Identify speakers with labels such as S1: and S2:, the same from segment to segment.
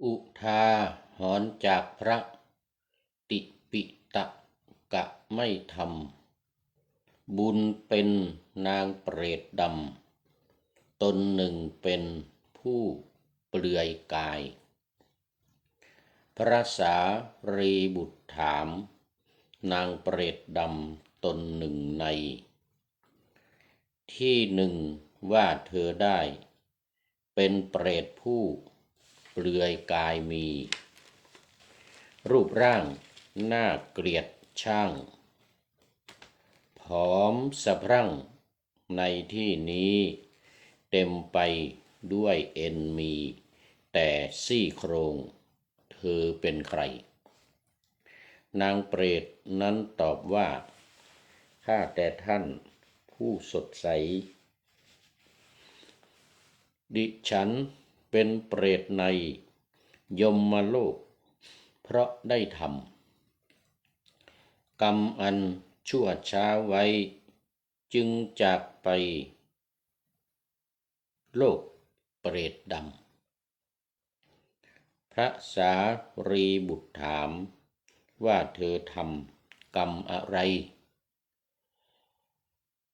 S1: อุทาหรณ์จากพระติปิตกะไม่ทำบุญเป็นนางเปรตดำตนหนึ่งเป็นผู้เปลือยกายพระสารีบุตรถามนางเปรตดำตนหนึ่งในที่หนึ่งว่าเธอได้เป็นเปรตผู้เปลือยกายมีรูปร่างน่าเกลียดช่างผอมสะพรั่งในที่นี้เต็มไปด้วยเอ็นมีแต่ซี่โครงเธอเป็นใครนางเปรตนั้นตอบว่าข้าแต่ท่านผู้สดใสดิฉันเป็นเปรตในยมโลกเพราะได้ทำกรรมอันชั่วช้าไว้จึงจากไปโลกเปรตดำพระสารีบุตรถามว่าเธอทำกรรมอะไร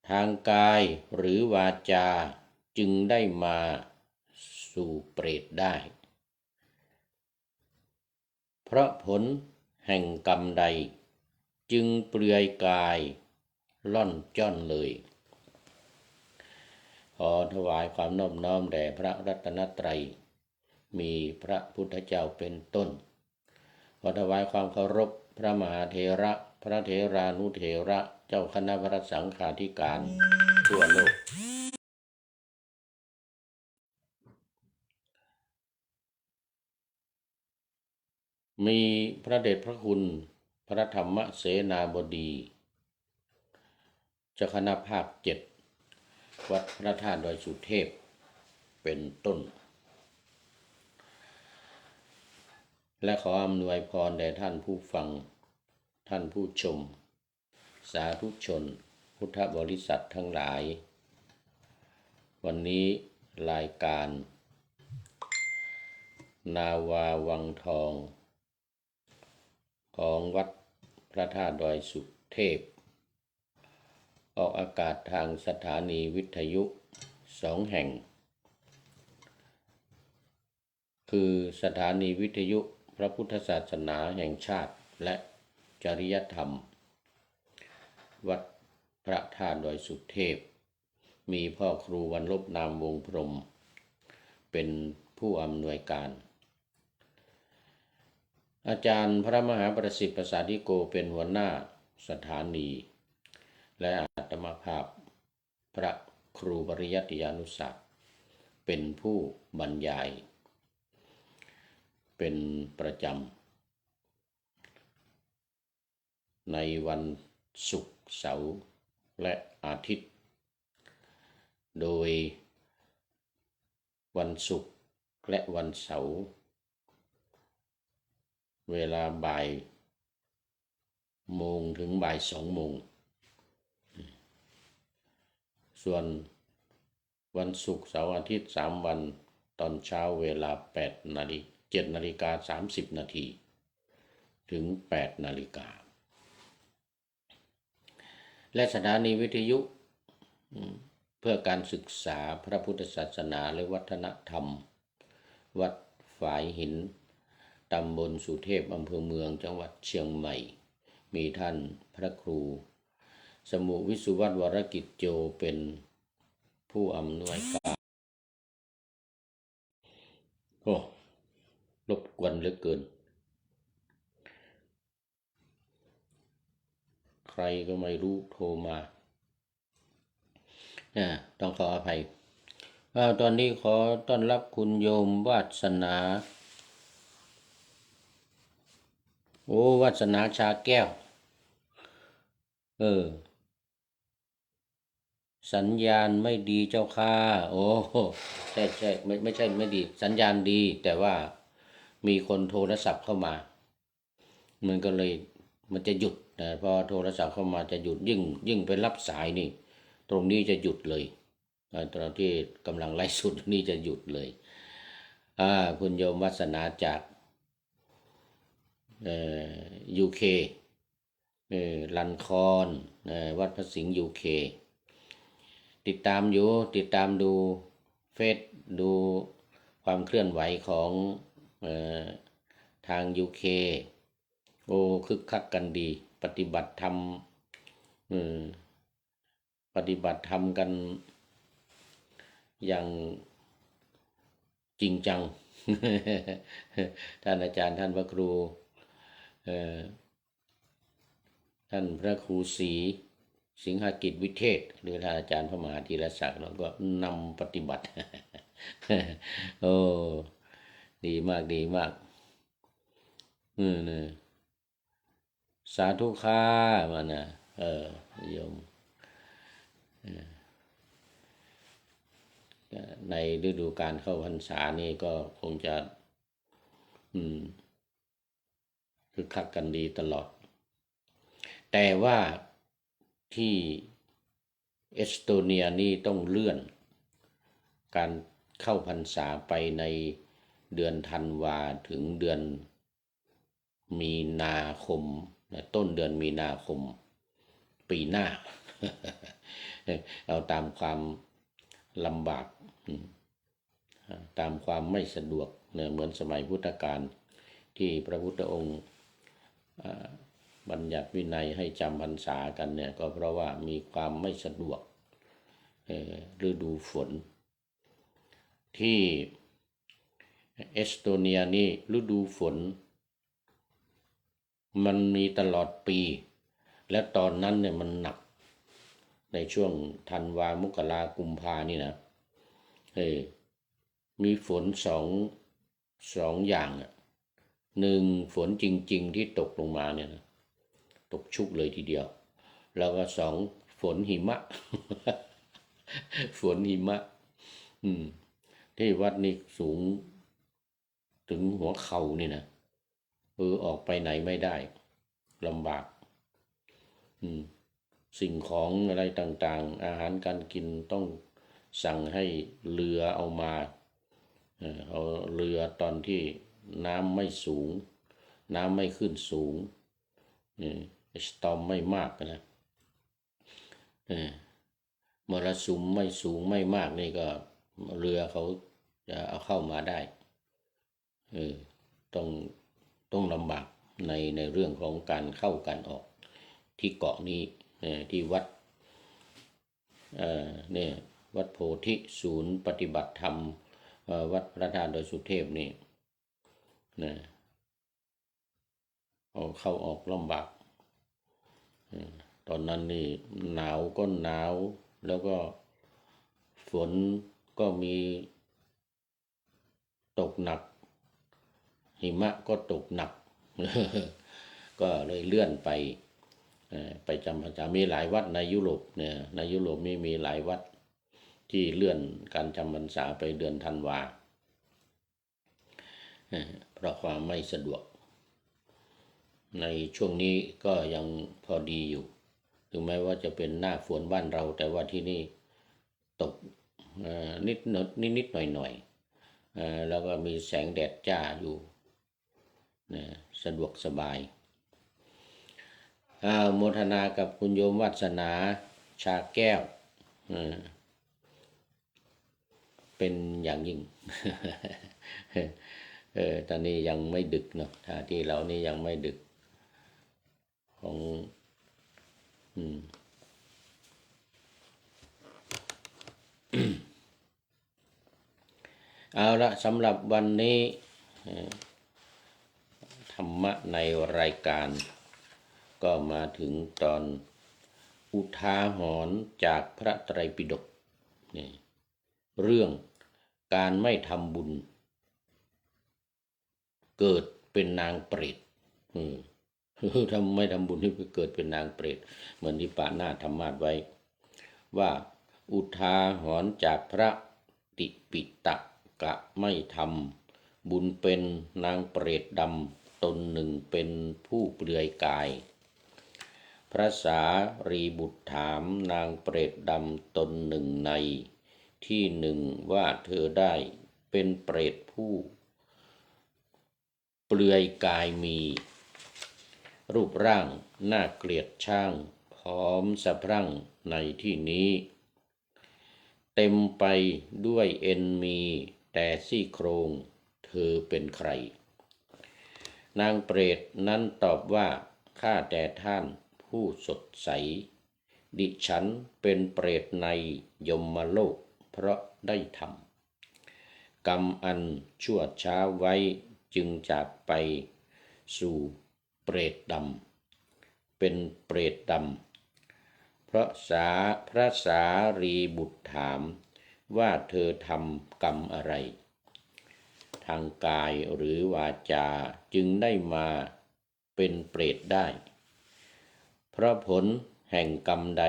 S1: ทางกายหรือวาจาจึงได้มาสู่เปรตได้เพราะผลแห่งกรรมใดจึงเปลือยกายล่อนจ้อนเลยขอถวายความนอบน้อมแด่พระรัตนตรัยมีพระพุทธเจ้าเป็นต้นขอถวายความเคารพพระมหาเถระพระเถรานุเถระเจ้าคณะพระสังฆาธิการทั่วโลกมีพระเดชพระคุณพระธรรมเสนาบดีเจ้าคณะภาค7วัดพระธาตุดอยสุเทพเป็นต้นและขออำนวยพรแด่ท่านผู้ฟังท่านผู้ชมสาธุชนพุทธบริษัททั้งหลายวันนี้รายการนาวาวังทองของวัดพระธาตุดอยสุเทพออกอากาศทางสถานีวิทยุ2 แห่งคือสถานีวิทยุพระพุทธศาสนาแห่งชาติและจริยธรรมวัดพระธาตุดอยสุเทพมีพ่อครูวรรณลบนามวงพรหมเป็นผู้อำนวยการอาจารย์พระมหาประสิทธิ์ประสาธิโกเป็นหัวหน้าสถานีและอาตมาภาพพระครูปริยัติยานุศักดิ์เป็นผู้บรรยายเป็นประจำในวันศุกร์เสาร์และอาทิตย์โดยวันศุกร์และวันเสาร์เวลาบ่ายโมงถึงบ่าย2 โมงส่วนวันศุกร์เสาร์อาทิตย์3 วันตอนเช้าเวลา7:30 น.ถึง8 นาฬิกาและสถานีวิทยุเพื่อการศึกษาพระพุทธศาสนาและวัฒนธรรมวัดฝายหินตำบลสุเทพอำเภอเมืองจังหวัดเชียงใหม่มีท่านพระครูสมุวิสุวัฒน์วรกิจโจเป็นผู้อำนวยการรบกวนเหลือเกินใครก็ไม่รู้โทรมาต้องขออภัยตอนนี้ขอต้อนรับคุณโยมวาสนาวาสนาชาแก้วสัญญาณไม่ดีเจ้าค่ะใช่ไม่ใช่ไม่ดีสัญญาณดีแต่ว่ามีคนโทรศัพท์เข้ามามันก็เลยมันจะหยุดนะพอโทรศัพท์เข้ามาจะหยุดยิ่งไปรับสายนี่ตรงนี้จะหยุดเลยตอนที่กำลังไลฟ์สดนี่จะหยุดเลย คุณโยมวัสนาจากUK ลันคอนวัดพระสิงห์ UK ติดตามอยู่ติดตามดูเฟซดูความเคลื่อนไหวของทาง UK โอ้คึกคักกันดีปฏิบัติธรรมกันอย่างจริงจัง ท่านอาจารย์ท่านพระครูท่านพระครูศรีสิงหกิจวิเทศหรือท่านอาจารย์พระมหาธีรศักดิ์เราก็นำปฏิบัติ โอ้ดีมากดีมากสาธุค่ามานะโยมในฤดูการเข้าพรรษานี่ก็คงจะคึกคักกันดีตลอดแต่ว่าที่เอสโตเนียนี่ต้องเลื่อนการเข้าพรรษาไปในเดือนธันวาถึงเดือนมีนาคมต้นเดือนมีนาคมปีหน้า เอาตามความลำบากตามความไม่สะดวกเหมือนสมัยพุทธกาลที่พระพุทธองค์บัญญัติวินัยให้จำพรรษากันเนี่ยก็เพราะว่ามีความไม่สะดวกฤดูฝนที่เอสโตเนียนี่ฤดูฝนมันมีตลอดปีและตอนนั้นเนี่ยมันหนักในช่วงธันวามกรากุมภานี่นะมีฝนสองอย่างหนึ่งฝนจริงๆที่ตกลงมาเนี่ยนะตกชุกเลยทีเดียวแล้วก็สองฝนหิมะ ฝนหิมะที่วัดนี่สูงถึงหัวเข่านี่นะออกไปไหนไม่ได้ลำบากสิ่งของอะไรต่างๆอาหารการกินต้องสั่งให้เรือเอามาเอาเรือตอนที่น้ำไม่สูงน้ำไม่ขึ้นสูงสตอมไม่มากนะมรสุมไม่สูงไม่มากนี่ก็เรือเขาจะเอาเข้ามาได้ต้องลำบากในเรื่องของการเข้าการออกที่เกาะนี้ที่วัดเนี่ยวัดโพธิศูนย์ปฏิบัติธรรมวัดพระธาตุดอยสุเทพนี่นะเอาเข้าออกลำบากตอนนั้นนี่หนาวก็หนาวแล้วก็ฝนก็มีตกหนักหิมะก็ตกหนัก ก็เลยเลื่อนไปจำพรรษามีหลายวัดในยุโรปเนี่ยในยุโรปมีหลายวัดที่เลื่อนการจำพรรษาไปเดือนธันวาเพราะความไม่สะดวกในช่วงนี้ก็ยังพอดีอยู่ถึงแม้ว่าจะเป็นหน้าฝนบ้านเราแต่ว่าที่นี่ตกนิดหน่อยแล้วก็มีแสงแดดจ้าอยู่สะดวกสบายโมทนากับคุณโยมวัสนาชาแก้วเป็นอย่างยิ่ง ตอนนี้ยังไม่ดึกเนาะท่าที่เรานี่ยังไม่ดึกของเอาละสำหรับวันนี้ธรรมะในรายการก็มาถึงตอนอุทาหรณ์จากพระไตรปิฎกนี่เรื่องการไม่ทำบุญเกิดเป็นนางเปรตทำไม่ทำบุญที่เกิดเป็นนางเปรตเหมือนที่ป่าหน้าธรรมาสไว้ว่าอุทาหรณ์จากพระติปิตกะไม่ทำบุญเป็นนางเปรตดำตนหนึ่งเป็นผู้เปลือยกายพระสารีบุตรถามนางเปรตดำตนหนึ่งในที่หนึ่งว่าเธอได้ เป็นเปรตผู้เปลือยกายมี รูปร่างน่าเกลียดชังผอมสะพรั่งในที่นี้ เต็มไปด้วยเอ็นมีแต่ซี่โครงเธอเป็นใคร นางเปรตนั้นตอบว่าข้าแต่ท่านผู้สดใส ดิฉันเป็นเปรตในยมโลกเพราะได้ทำกรรมอันชั่วช้าไว้จึงจากไปสู่เปรตดำเป็นเปรตดำเพราะพระสารีบุตรถามว่าเธอทำกรรมอะไรทางกายหรือวาจาจึงได้มาเป็นเปรตได้เพราะผลแห่งกรรมใด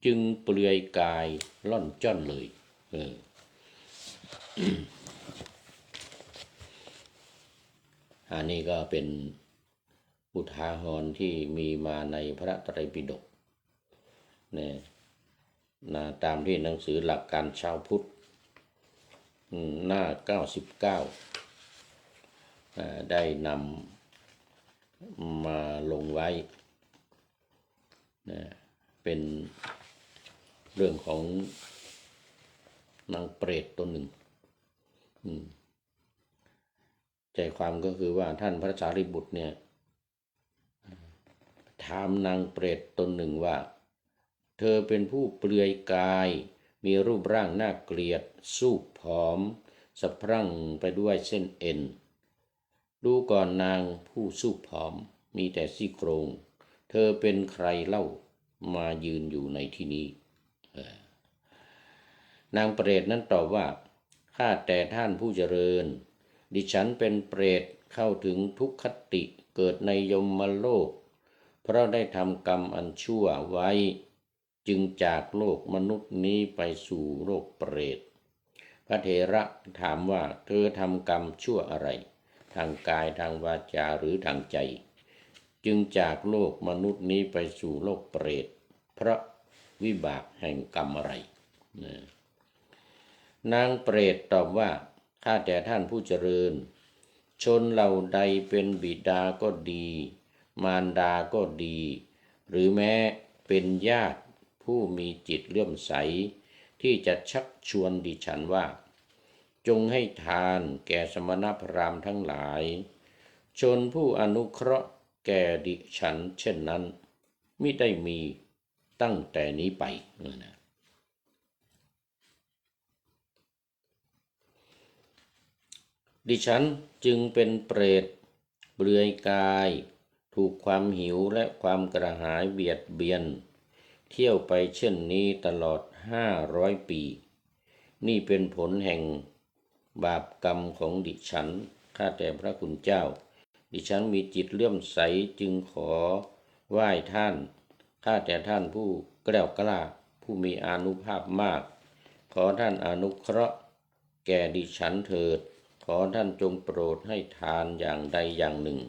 S1: จึงเปลือยกายล่อนจ้อนเลยอันนี้ก็เป็นอุทาหรณ์ที่มีมาในพระไตรปิฎกเนี่ยตามที่หนังสือหลักการชาวพุทธหน้า99ได้นำมาลงไว้เป็นเรื่องของนางเปรตตนหนึ่งใจความก็คือว่าท่านพระสารีบุตรเนี่ยถามนางเปรตตนหนึ่งว่าเธอเป็นผู้เปลือยกายมีรูปร่างน่าเกลียดสูบผอมสะพรั่งไปด้วยเส้นเอ็นดูก่อนนางผู้สูบผอมมีแต่ซี่โครงเธอเป็นใครเล่ามายืนอยู่ในที่นี้นางเปรตนั้นตอบว่าข้าแต่ท่านผู้เจริญดิฉันเป็นเปรตเข้าถึงทุกขติเกิดในยมโลกเพราะได้ทำกรรมอันชั่วไว้จึงจากโลกมนุษย์นี้ไปสู่โลกเปรตพระเถระถามว่าเธอทำกรรมชั่วอะไรทางกายทางวาจาหรือทางใจจึงจากโลกมนุษย์นี้ไปสู่โลกเปรตเพราะวิบากแห่งกรรมอะไรนางเปรตตอบว่าข้าแต่ท่านผู้เจริญชนเหล่าใดเป็นบิดาก็ดีมารดาก็ดีหรือแม้เป็นญาติผู้มีจิตเลื่อมใสที่จะชักชวนดิฉันว่าจงให้ทานแก่สมณพราหมณ์ทั้งหลายชนผู้อนุเคราะห์แก่ดิฉันเช่นนั้นมิได้มีตั้งแต่นี้ไปดิฉันจึงเป็นเปรตเปลือยกายถูกความหิวและความกระหายเบียดเบียนเที่ยวไปเช่นนี้ตลอด500 ปีนี่เป็นผลแห่งบาปกรรมของดิฉันข้าแต่พระคุณเจ้าดิฉันมีจิตเลื่อมใสจึงขอไหว้ท่านข้าแต่ท่านผู้แกล้วกล้าผู้มีอานุภาพมากขอท่านอนุเคราะห์แก่ดิฉันเถิดขอท่านจงโปรดให้ทานอย่างใดอย่างหนึ่ง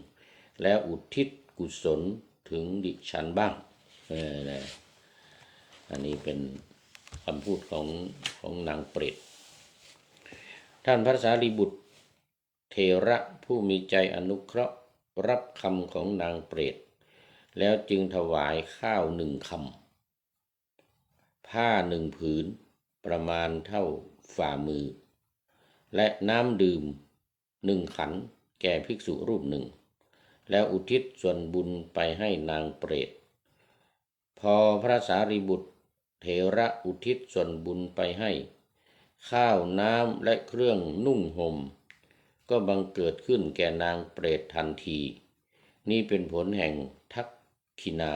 S1: แล้วอุทิศกุศลถึงดิฉันบ้างอันนี้เป็นคำพูดของนางเปรตท่านพระสารีบุตรเถระผู้มีใจอนุเคราะห์รับคำของนางเปรตแล้วจึงถวายข้าว1 คำผ้า1 ผืนประมาณเท่าฝ่ามือและน้ำดื่ม1 ขันแก่ภิกษุรูปหนึ่งแล้วอุทิศส่วนบุญไปให้นางเปรตพอพระสารีบุตรเถระอุทิศส่วนบุญไปให้ข้าวน้ำและเครื่องนุ่งห่มก็บังเกิดขึ้นแก่นางเปรตทันทีนี่เป็นผลแห่งทักขินา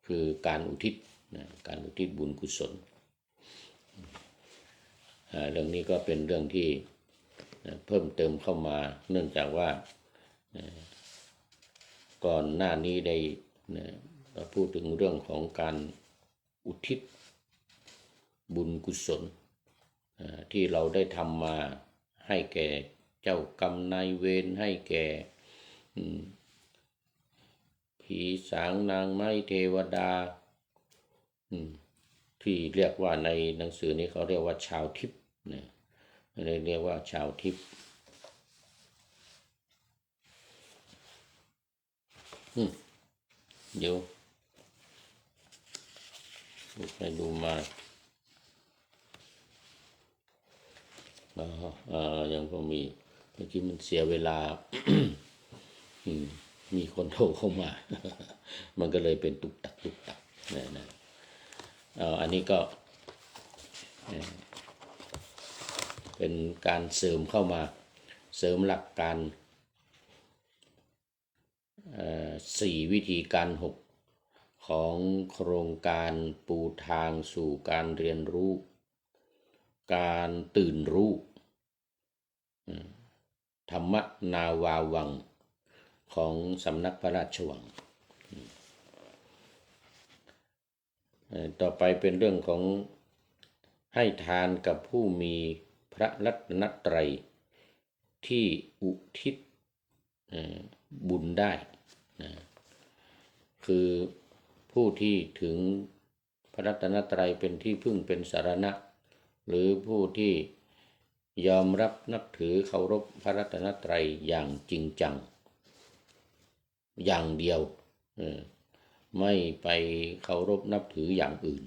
S1: คือการอุทิศการอุทิศบุญกุศลเรื่องนี้ก็เป็นเรื่องที่เพิ่มเติมเข้ามาเนื่องจากว่าก่อนหน้านี้ได้พูดถึงเรื่องของการอุทิศบุญกุศลที่เราได้ทำมาให้แก่เจ้ากรรมนายเวรให้แก่ผีสางนางไม้เทวดาที่เรียกว่าในหนังสือนี้เขาเรียกว่าชาวทิพย์ เนี่ยเรียกว่าชาวทิพย์เดี๋ยวดูไปดูมายังพอมีเมื่อกี้มันเสียเวลา มีคนโทรเข้ามา มันก็เลยเป็นตุกตักนะอันนี้ก็เป็นการเสริมเข้ามาเสริมหลักการ4 วิธีการ6ของโครงการปูทางสู่การเรียนรู้การตื่นรู้ธรรมนาวาวังของสำนักพระราชวังต่อไปเป็นเรื่องของให้ทานกับผู้มีพระรัตนตรัยที่อุทิศบุญได้คือผู้ที่ถึงพระรัตนตรัยเป็นที่พึ่งเป็นสรณะหรือผู้ที่ยอมรับนับถือเคารพพระรัตนตรัยอย่างจริงจังอย่างเดียวไม่ไปเคารพนับถืออย่างอื่น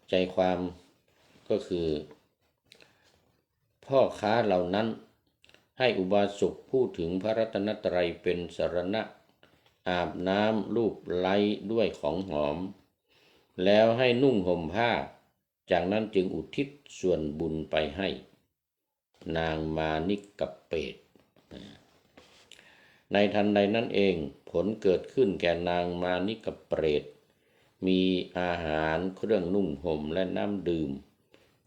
S1: ใจความก็คือพ่อค้าเหล่านั้นให้อุบาสกพูดถึงพระรัตนตรัยเป็นสรณะอาบน้ำลูบไล้ด้วยของหอมแล้วให้นุ่งห่มผ้าจากนั้นจึงอุทิศส่วนบุญไปให้นางมานิกกเปตในทันใดนั้นเองผลเกิดขึ้นแก่นางมานิกเปรตมีอาหารเครื่องนุ่งห่มและน้ำดื่ม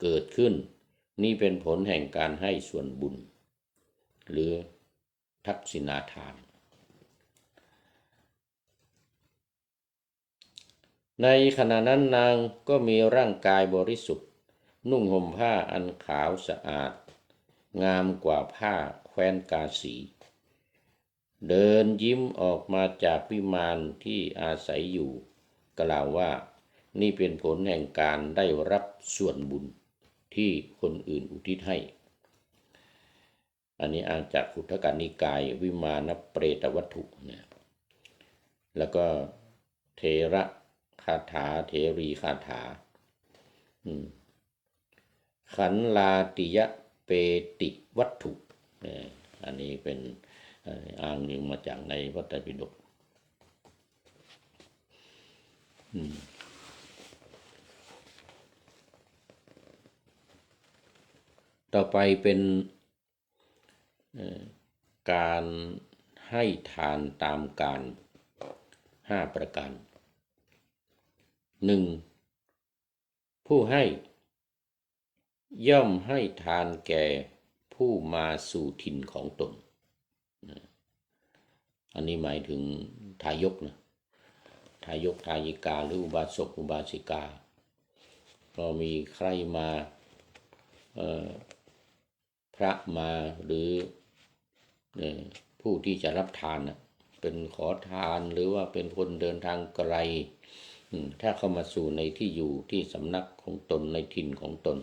S1: เกิดขึ้นนี่เป็นผลแห่งการให้ส่วนบุญหรือทักษิณาทานในขณะนั้นนางก็มีร่างกายบริสุทธิ์นุ่งห่มผ้าอันขาวสะอาดงามกว่าผ้าแคว้นกาสีเดินยิ้มออกมาจากวิมานที่อาศัยอยู่กล่าวว่านี่เป็นผลแห่งการได้รับส่วนบุญที่คนอื่นอุทิศให้อันนี้อ่านจากขุททกนิกายวิมานเปรตวัตถุเนี่ยแล้วก็เทระคาถาเทรีคาถาขันลาติยะเปติวัตถุอันนี้เป็นอ้างอิงมาจากในพระไตรปิฎกต่อไปเป็นการให้ทานตามการ5 ประการ 1. ผู้ให้ย่อมให้ทานแก่ผู้มาสู่ถิ่นของตนอันนี้หมายถึงทายกนะทายกทายิกาหรืออุบาสกอุบาสิกาก็มีใครมาพระมาหรือผู้ที่จะรับทานเป็นขอทานหรือว่าเป็นคนเดินทางไกลถ้าเข้ามาสู่ในที่อยู่ที่สำนักของตนในถิ่นของตน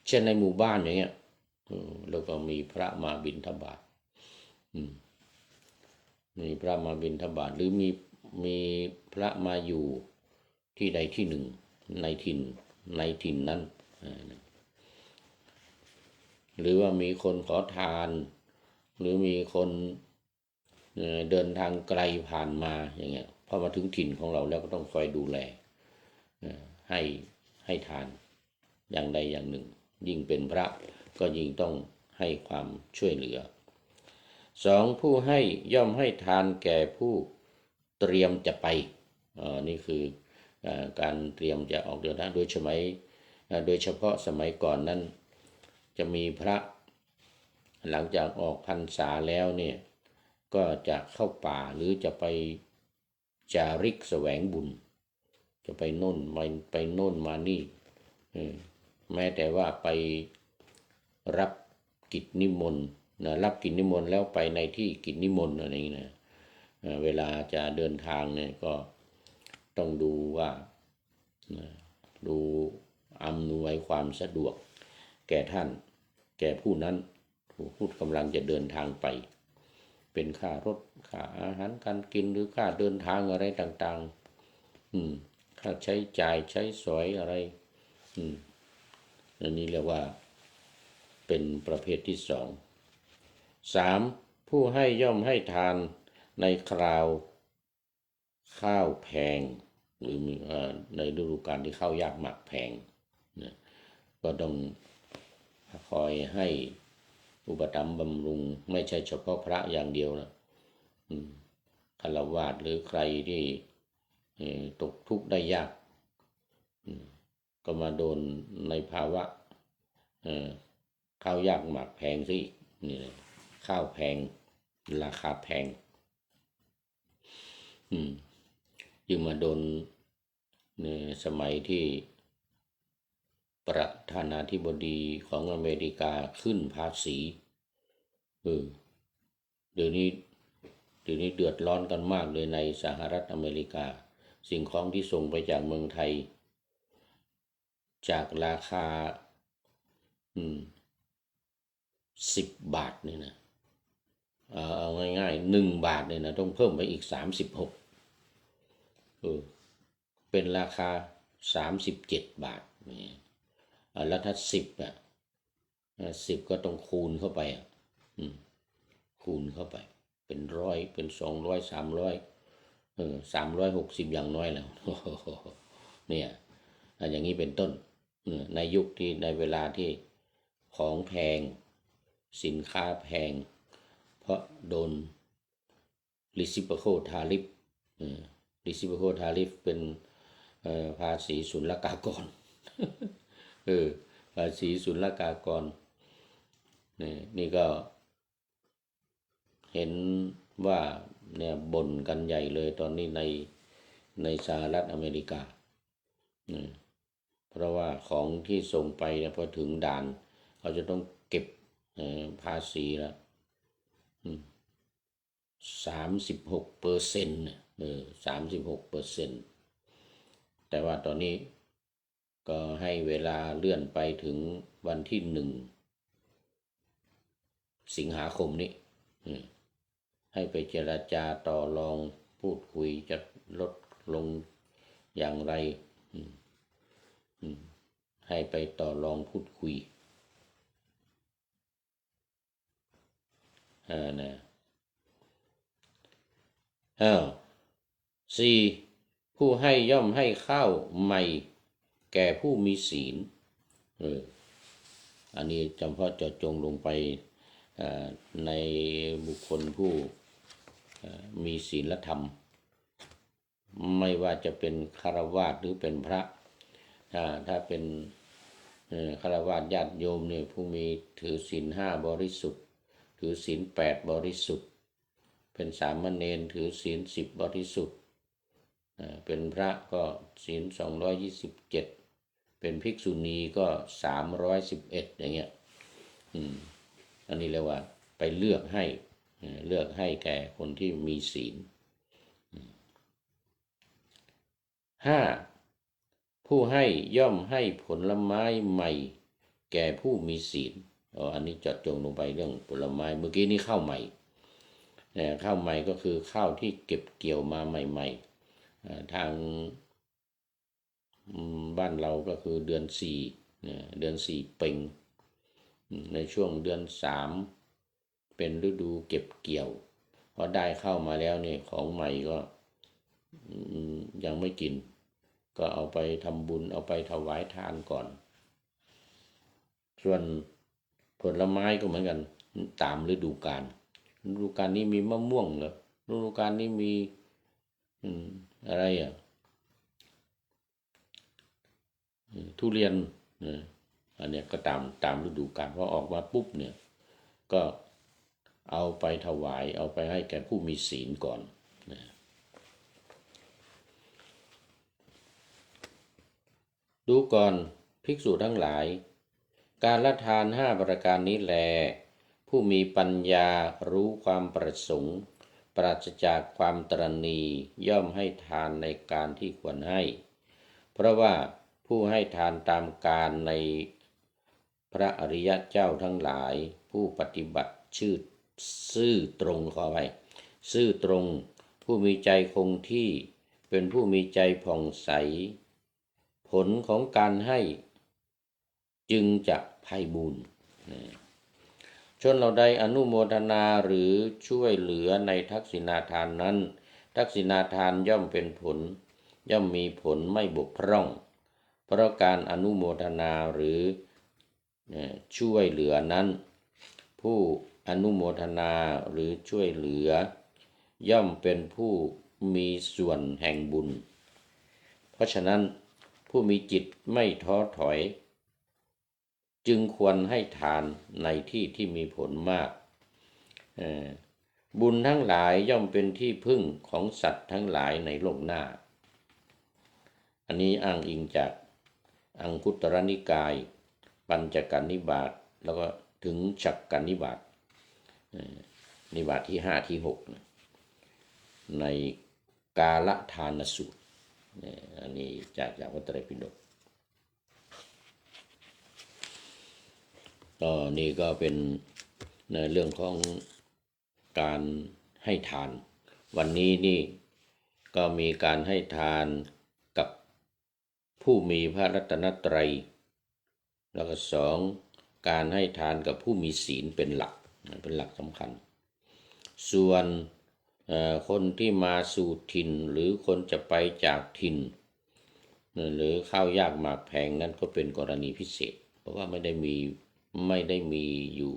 S1: เช่นในหมู่บ้านอย่างเงี้ยแล้วก็มีพระมาบิณฑบาตมีพระมาบิณฑบาตหรือมีพระมาอยู่ที่ใดที่หนึ่งในถิ่นนั้นหรือว่ามีคนขอทานหรือมีคนเดินทางไกลผ่านมาอย่างเงี้ยพอมาถึงถิ่นของเราแล้วก็ต้องคอยดูแลให้ทานอย่างใดอย่างหนึ่งยิ่งเป็นพระก็ยิ่งต้องให้ความช่วยเหลือ 2. ผู้ให้ย่อมให้ทานแก่ผู้เตรียมจะไปนี่คือการเตรียมจะออกเดินทางโดยเฉพาะสมัยก่อนนั้นจะมีพระหลังจากออกพรรษาแล้วเนี่ยก็จะเข้าป่าหรือจะไปจาริกแสวงบุญจะไปโน่นมานี่แม้แต่ว่าไปรับกิจนิมนต์รับกิจนิมนต์แล้วไปในที่กิจนิมนต์อะไรอย่างนี้นะเวลาจะเดินทางเนี่ยก็ ต้องดูว่าดูอำนวยความสะดวกแก่ท่านแก่ผู้นั้นผู้กำลังจะเดินทางไปเป็นค่ารถค่าอาหารการกินหรือค่าเดินทางอะไรต่างๆค่าใช้จ่ายใช้สอยอะไรอันนี้เรียกว่าเป็นประเภทที่สอง3ผู้ให้ย่อมให้ทานในคราวข้าวแพงหรือในฤดูกาลที่ข้าวยากหมากแพงก็ต้องคอยให้อุปถัมภ์บำรุงไม่ใช่เฉพาะพระอย่างเดียวนะฆราวาสหรือใครที่ตกทุกข์ได้ยากก็มาโดนในภาวะข้าวยากหมากแพงซะอีกนี่เลยข้าวแพงราคาแพงยิ่งมาโดนในสมัยที่ประธานาธิบดีของอเมริกาขึ้นภาษีเดี๋ยวนี้เดือดร้อนกันมากเลยในสหรัฐอเมริกาสิ่งของที่ส่งไปจากเมืองไทยจากราคา10 บาทนี่นะเอาง่ายๆ1 บาทเนี่ยนะต้องเพิ่มไปอีก36เป็นราคา37 บาทนี่แล้วถ้า10ก็ต้องคูณเข้าไปคูณเข้าไปเป็น100เป็น200 300 360อย่างน้อยแล้วเนี่ยอย่างนี้เป็นต้นในยุคที่ในเวลาที่ของแพงสินค้าแพงเพราะโดน reciprocal tariff reciprocal tariff เป็นภาษีศุลกากรภาษีศุลกากรนี่ก็เห็นว่าเนี่ยบ่นกันใหญ่เลยตอนนี้ในสหรัฐอเมริกาเพราะว่าของที่ส่งไปพอถึงด่านเขาจะต้องเก็บภาษีละ36% 36%แต่ว่าตอนนี้ก็ให้เวลาเลื่อนไปถึงวันที่1 สิงหาคมนี้ให้ไปเจรจาต่อรองพูดคุยจะลดลงอย่างไรให้ไปต่อรองพูดคุย4ผู้ให้ย่อมให้ข้าวใหม่แก่ผู้มีศีลอันนี้จำเพาะเจาะจงลงไปในบุคคลผู้มีศีลธรรมไม่ว่าจะเป็นฆราวาสหรือเป็นพระถ้าเป็นฆราวาสญาติโยมเนี่ยผู้มีถือศีล5บริสุทธิ์ถือศีล8บริสุทธิ์เป็นสามเณรถือศีล10บริสุทธิ์เป็นพระก็ศีล227เป็นภิกษุณีก็311อย่างเงี้ยอันนี้เรียกว่าไปเลือกให้แก่คนที่มีศีล5ผู้ให้ย่อมให้ผลไม้ใหม่แก่ผู้มีศีลอันนี้เจาะจงลงไปเรื่องผลไม้เมื่อกี้นี้ข้าวใหม่ข้าวใหม่ก็คือข้าวที่เก็บเกี่ยวมาใหม่ๆทางบ้านเราก็คือเดือน4เพ็งในช่วงเดือน3เป็นฤดูเก็บเกี่ยวพอได้เข้ามาแล้วเนี่ยของใหม่ก็ยังไม่กินก็เอาไปทำบุญเอาไปถวายทานก่อนส่วนผลไม้ก็เหมือนกันตามฤดูกาลนี้มีมะม่วงเหรอฤดูกาลนี้มีอะไรทุเรียนอันเนี้ยก็ตามฤดูกาลพอออกมาปุ๊บเนี่ยก็เอาไปถวายเอาไปให้แก่ผู้มีศีลก่อนดูก่อนภิกษุทั้งหลายการละทาน5 ประการนี้แลผู้มีปัญญารู้ความประสงค์ ปราศจากความตระหนี่ย่อมให้ทานในการที่ควรให้เพราะว่าผู้ให้ทานตามการในพระอริยเจ้าทั้งหลายผู้ปฏิบัติซื่อตรงขอไปซื่อตรงผู้มีใจคงที่เป็นผู้มีใจผ่องใสผลของการให้จึงจะไพบูลย์ชนเราใดอนุโมทนาหรือช่วยเหลือในทักษิณาทานนั้นทักษิณาทานย่อมเป็นผลย่อมมีผลไม่บกพร่องเพราะการอนุโมทนาหรือช่วยเหลือนั้นผู้อนุโมทนาหรือช่วยเหลือย่อมเป็นผู้มีส่วนแห่งบุญเพราะฉะนั้นผู้มีจิตไม่ท้อถอยจึงควรให้ทานในที่ที่มีผลมากบุญทั้งหลายย่อมเป็นที่พึ่งของสัตว์ทั้งหลายในโลกหน้าอันนี้อ้างอิงจากอังคุตรนิกายปัญจกนิบาตแล้วก็ถึงฉักกนิบาตนิบาตที่5ที่6ในกาลทานสูตรอันนี้จากพระไตรปิฎกก็นี่ก็เป็นในเรื่องของการให้ทานวันนี้นี่ก็มีการให้ทานกับผู้มีพระรัตนตรัยแล้วก็2การให้ทานกับผู้มีศีลเป็นหลักสำคัญส่วนคนที่มาสู่ถิ่นหรือคนจะไปจากถิ่นหรือข้าวยากหมากแพงนั่นก็เป็นกรณีพิเศษเพราะว่าไม่ได้มีอยู่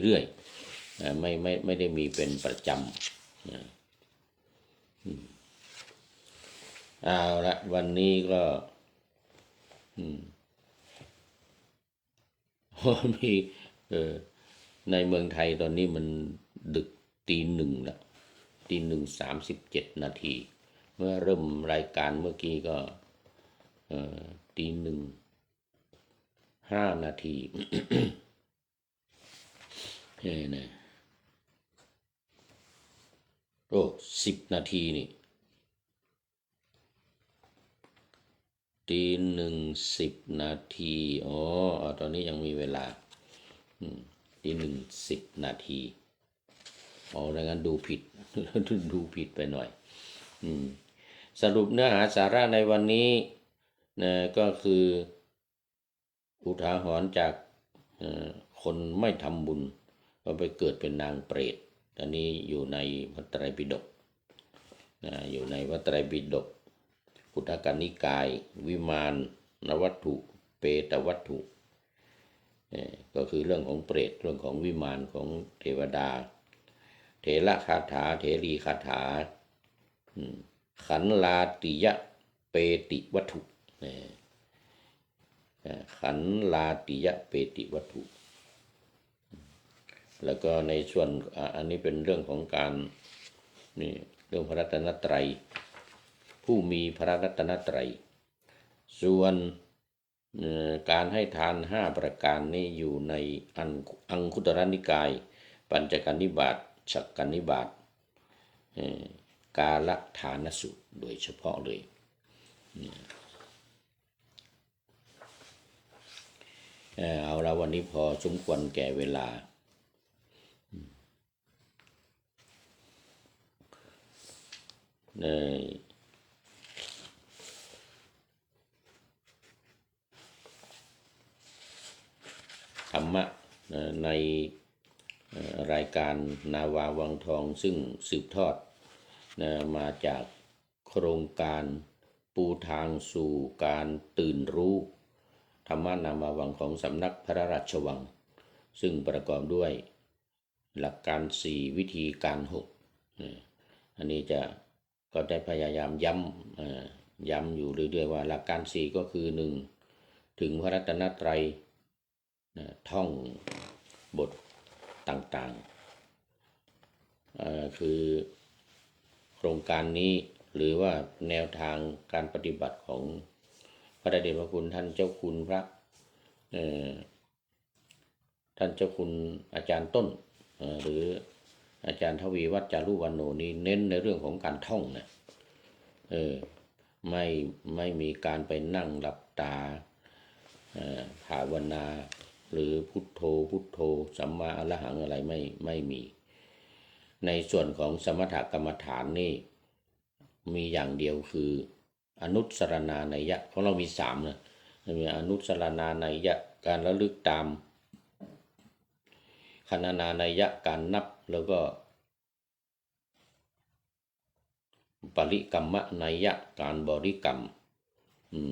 S1: เรื่อยๆไม่ได้มีเป็นประจำเอาละวันนี้ก็มีในเมืองไทยตอนนี้มันดึกตี 1แล้วตี 1:37 นาทีเมื่อเริ่มรายการเมื่อกี้ก็ตี 1:05 นาทีนะโอ้10 นาทีนี่ตี 1:10 นาทีอ๋อตอนนี้ยังมีเวลาตี 1:10 นาทีดังนั้นดูผิด ดูผิดไปหน่อยสรุปเนื้อหาสาระในวันนี้นะก็คืออุทาหรณ์จากคนไม่ทำบุญก็ไปเกิดเป็นนางเปรตอันนี้อยู่ในพระไตรปิฎกอยู่ในพระไตรปิฎกพุทธกนิกายวิมานนวัตถุเปตวัตถุก็คือเรื่องของเปรตเรื่องของวิมานของเทวดาเถระคาถาเถรีคาถาขันลาติยะเปติวัตถุขันลาติยะเปติวัตถุแล้วก็ในส่วนอันนี้เป็นเรื่องของการนี่เรื่องพระรัตนตรัยผู้มีพระรัตนตรัยส่วนการให้ทาน5ประการนี้อยู่ในอังคุตรนิกายปัญจกนิบาตฉักกนิบาตกาลทานสูตรโดยเฉพาะเลยเอาละวันนี้พอสมควรแก่เวลาธรรมะในรายการนาวาวังทองซึ่งสืบทอดมาจากโครงการปูทางสู่การตื่นรู้ธรรมะนาวาวังของสำนักพระราชวังซึ่งประกอบด้วยหลักการ4วิธีการ6อันนี้ก็ได้พยายามย้ำอยู่เรื่อยๆว่าหลักการ4ก็คือ1ถึงพระรัตนตรัยท่องบทต่างๆคือโครงการนี้หรือว่าแนวทางการปฏิบัติของพระเดชพระคุณท่านเจ้าคุณพระท่านเจ้าคุณอาจารย์ต้นหรือ อาจารย์ทวีวัจจารุวรรณโนนี้เน้นในเรื่องของการท่องนะไม่มีการไปนั่งหลับตาภาวนาหรือพุทโธพุทโธสัมมาอรหังอะไรไม่มีในส่วนของสมถกรรมฐานนี่มีอย่างเดียวคืออนุสรณานัยยะของเรามี3นะมีอนุสรณานัยยะการระลึกตามคณนานัยยะการนับแล้วก็ปริกรรมนัยยะการบริกรรม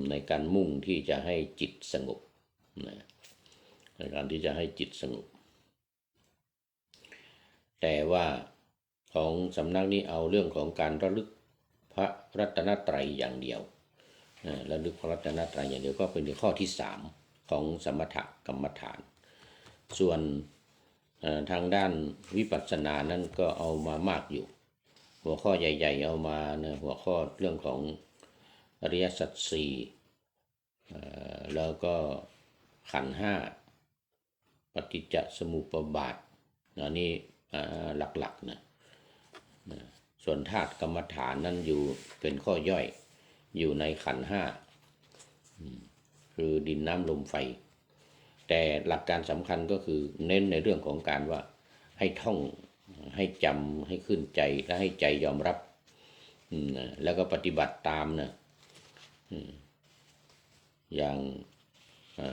S1: ในการมุ่งที่จะให้จิตสงบในการที่จะให้จิตสงบแต่ว่าของสำนักนี้เอาเรื่องของการระลึกพระรัตนตรัยอย่างเดียวระลึกพระรัตนตรัยอย่างเดียวก็เป็นข้อที่3ของสมถกรรมฐานส่วนทางด้านวิปัสสนานั้นก็เอามามากอยู่หัวข้อใหญ่ๆเอามาหัวข้อเรื่องของอริยสัจ4แล้วก็ขันธ์5ปฏิจจสมุปบาทนี่หลักๆนะส่วนธาตุกรรมฐานนั้นอยู่เป็นข้อย่อยอยู่ในขันธ์5คือดินน้ำลมไฟแต่หลักการสำคัญก็คือเน้นในเรื่องของการว่าให้ท่องให้จำให้ขึ้นใจและให้ใจยอมรับแล้วก็ปฏิบัติตามนะอย่าง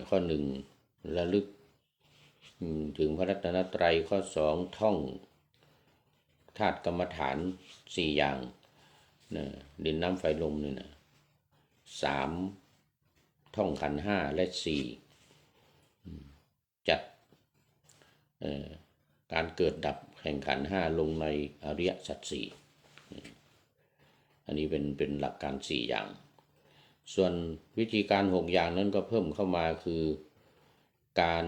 S1: ข้อ1ระลึกถึงพระรัตนตรัยข้อ2ท่องธาตุกรรมฐาน4อย่างดินน้ำไฟลมนี่นะ3ท่องขันธ์5และ4จัดการเกิดดับแห่งขันธ์5ลงในอริยสัจ4อันนี้เป็นหลักการ4อย่างส่วนวิธีการ6อย่างนั้นก็เพิ่มเข้ามาคือการ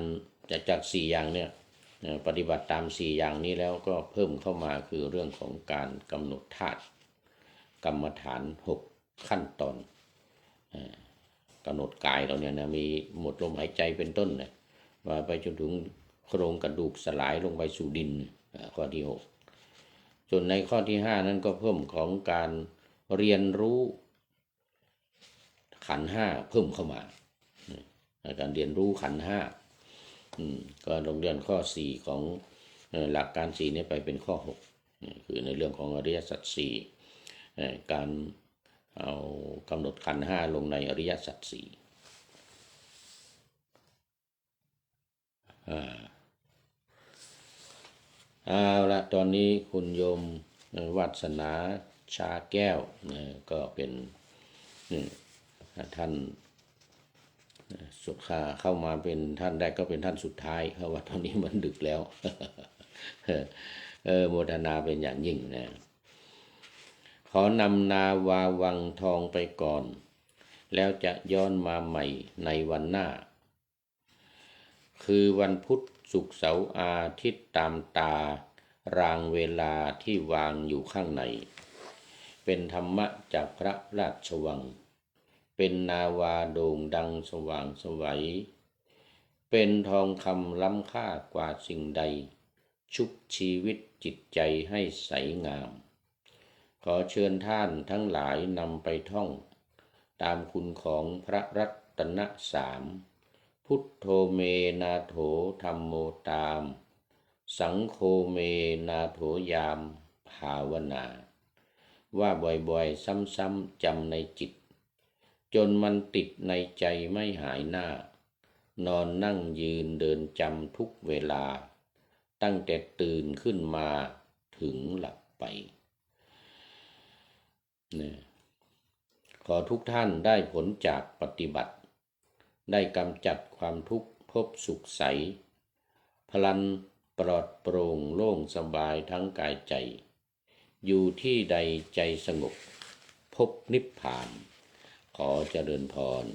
S1: จาก4อย่างเนี่ยปฏิบัติตาม4อย่างนี้แล้วก็เพิ่มเข้ามาคือเรื่องของการกำหนดธาตุกรรมฐาน6ขั้นตอนกำหนดกายเราเนี่ยนะมีหมดลมหายใจเป็นต้นเนี่ยมาไปจนถึงโครงกระดูกสลายลงไปสู่ดินข้อที่6ส่วนในข้อที่5นั้นก็เพิ่มของการเรียนรู้ขันธ์5เพิ่มเข้ามาการเรียนรู้ขันธ์5ก็ลงเรียนข้อ4ของหลักการ4นี้ไปเป็นข้อ6คือในเรื่องของอริยสัจ4การเอากำหนดขันธ์5ลงในอริยสัจ4เอาละตอนนี้คุณโยมวัสนาชาแก้วก็เป็นท่านสุดเข้ามาเป็นท่านแรกก็เป็นท่านสุดท้ายเพราะว่าตอนนี้มันดึกแล้ว โมทนาเป็นอย่างยิ่งนะขอนำนาวาวังทองไปก่อนแล้วจะย้อนมาใหม่ในวันหน้าคือวันพุธศุกร์เสาร์อาทิตย์ตามตารางเวลาที่วางอยู่ข้างในเป็นธรรมะจากพระราชวังเป็นนาวาโด่งดังสว่างไสวเป็นทองคำล้ำค่ากว่าสิ่งใดชุบชีวิตจิตใจให้ใสงามขอเชิญท่านทั้งหลายนำไปท่องตามคุณของพระรัตน3พุทโธเมนาโถธัมโมตามสังโฆเมนาโถยามภาวนาว่าบ่อยๆซ้ำๆจำในจิตจนมันติดในใจไม่หายหน้านอนนั่งยืนเดินจำทุกเวลาตั้งแต่ตื่นขึ้นมาถึงหลับไปขอทุกท่านได้ผลจากปฏิบัติได้กำจัดความทุกข์พบสุขใสพลันปลอดโปร่งโล่งสบายทั้งกายใจอยู่ที่ใดใจสงบพบนิพพานขอเจริญพร